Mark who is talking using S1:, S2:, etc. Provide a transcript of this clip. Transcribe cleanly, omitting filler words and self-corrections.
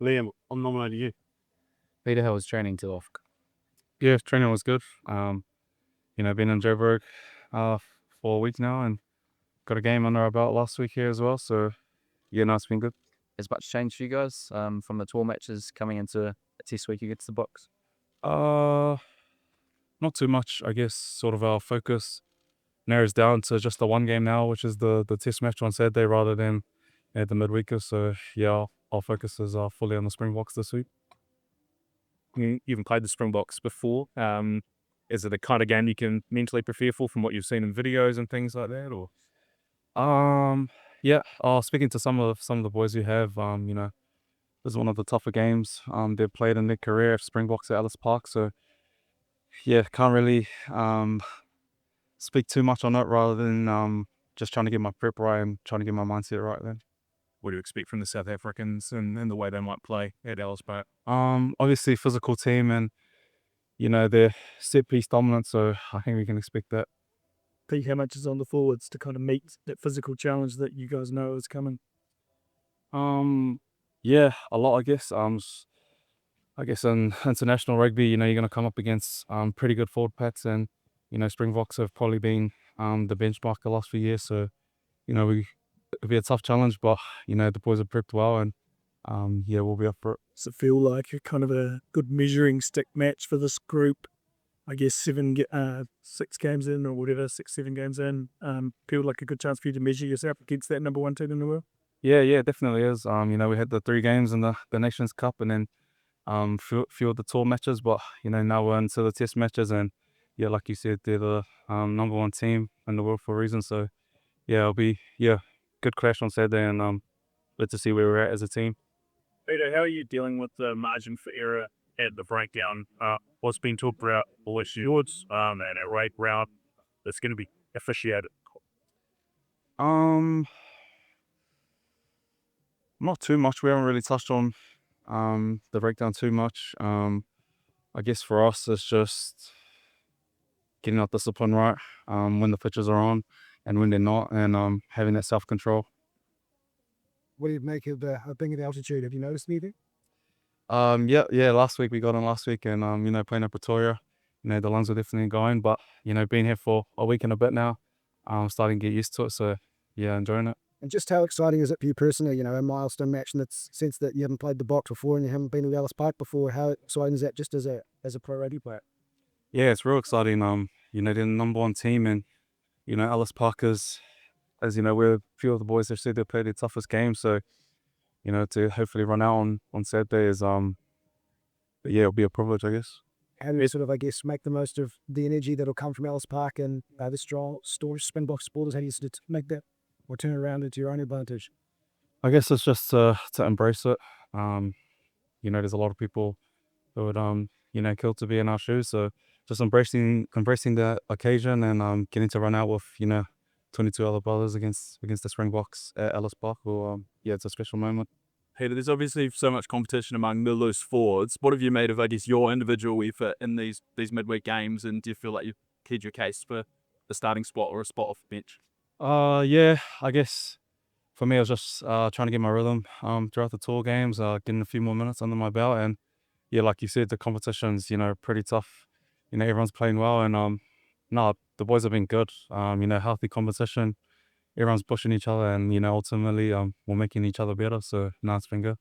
S1: Liam, I'm nominating you.
S2: Peter, how was training till off?
S3: Yeah, training was good. Been in Joburg 4 weeks now and got a game under our belt last week here as well. So, yeah, no, it's been good.
S2: Has much changed for you guys from the tour matches coming into a test week against the Boks?
S3: Not too much, I guess. Sort of our focus narrows down to just the one game now, which is the test match on Saturday rather than the midweeker. So, yeah, our focus is fully on the Springboks this week.
S4: You haven't played the Springboks before. Is it a kind of game you can mentally prepare for from what you've seen in videos and things like that, or?
S3: Yeah. Speaking to some of the boys who have, this is one of the tougher games they've played in their career. Springboks at Ellis Park. So yeah, can't really speak too much on it rather than just trying to get my prep right and trying to get my mindset right then.
S4: What do you expect from the South Africans and the way they might play at Ellis Park?
S3: Obviously physical team and they're set piece dominant, so I think we can expect that.
S5: Pete, how much is on the forwards to kind of meet that physical challenge that you guys know is coming?
S3: Yeah, a lot, I guess. I guess in international rugby, you're going to come up against pretty good forward packs, and Springboks have probably been the benchmark the last few years. So it'll be a tough challenge, but the boys are prepped well, and yeah, we'll be up for it.
S5: Does it feel like a kind of a good measuring stick match for this group? I guess 6 games in, or whatever, 7 games in, feel like a good chance for you to measure yourself against that number one team in the world?
S3: Yeah, definitely is. We had the 3 games in the Nations Cup and then few of the tour matches, but now we're into the test matches, and yeah, like you said, they're the number one team in the world for a reason. So yeah, it'll be good clash on Saturday, and good to see where we're at as a team.
S1: Peter, how are you dealing with the margin for error at the breakdown? What's been talked about all stewards and at rate round that's going to be officiated?
S3: Not too much. We haven't really touched on the breakdown too much. I guess for us, it's just getting our discipline right when the pitches are on and when they're not, and having that self-control.
S6: What do you make of being at altitude? Have you noticed anything?
S3: Yeah. Last week we got on last week, and playing at Pretoria, the lungs are definitely going. But being here for a week and a bit now, I'm starting to get used to it. So yeah, enjoying it.
S6: And just how exciting is it for you personally? A milestone match in the sense that you haven't played the Boks before and you haven't been at Ellis Park before. How exciting is that just as a pro rugby player?
S3: Yeah, it's real exciting. They're the number one team, and Ellis Park is, as we're a few of the boys have said they played their toughest game. So to hopefully run out on Saturday is it'll be a privilege, I guess.
S6: How do you sort of, I guess, make the most of the energy that'll come from Ellis Park and the strong Springboks supporters? How do you sort of make that or turn it around into your own advantage?
S3: I guess it's just to embrace it. There's a lot of people who would kill to be in our shoes. So just embracing the occasion and getting to run out with 22 other brothers against the Springboks at Ellis Park. Well, it's a special moment.
S4: Peter, there's obviously so much competition among the loose forwards. What have you made of, I guess, your individual effort in these midweek games, and do you feel like you've keyed your case for the starting spot or a spot off the bench?
S3: Yeah, I guess for me, I was just trying to get my rhythm throughout the tour games, getting a few more minutes under my belt, and yeah, like you said, the competition's pretty tough. Everyone's playing well, and the boys have been good. Healthy competition. Everyone's pushing each other, and ultimately we're making each other better. So it's been good.